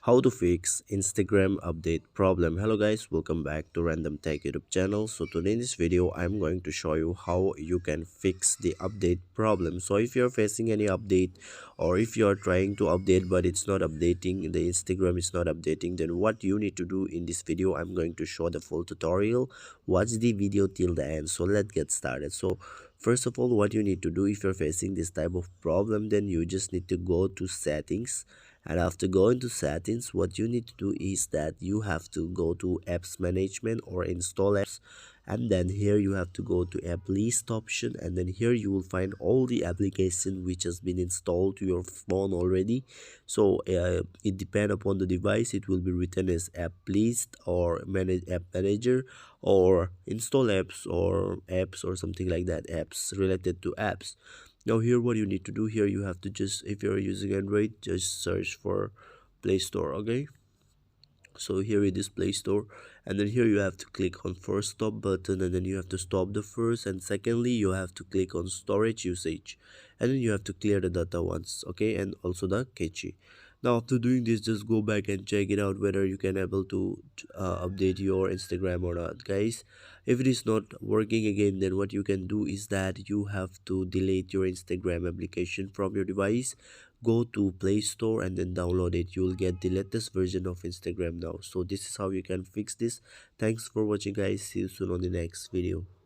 How to fix Instagram update problem. Hello guys, welcome back to Random Tech YouTube channel. So today in this video I'm going to show you how you can fix the update problem. So if you're facing any update, or if you're trying to update but it's not updating, the Instagram is not updating, then what you need to do in this video, I'm going to show the full tutorial. Watch the video till the end. So let's get started. So first of all, what you need to do if you're facing this type of problem, then you just need to go to settings, and after going to settings, what you need to do is that you have to go to apps management or install apps, and then here you have to go to app list option, and then here you will find all the application which has been installed to your phone already. So it depends upon the device, it will be written as app list or manage app manager or install apps or something like that, apps related to apps. Now here what you need to do, here you have to just, if you're using Android, just search for Play Store. Okay, so here it is Play Store, and then here you have to click on first stop button, and then you have to stop the first, and secondly you have to click on storage usage, and then you have to clear the data once. Okay, and also the cache. Now after doing this, just go back and check it out whether you can able to update your Instagram or not, guys. If it is not working again, then what you can do is that you have to delete your Instagram application from your device. Go to Play Store and then download it. You will get the latest version of Instagram now. So this is how you can fix this. Thanks for watching, guys. See you soon on the next video.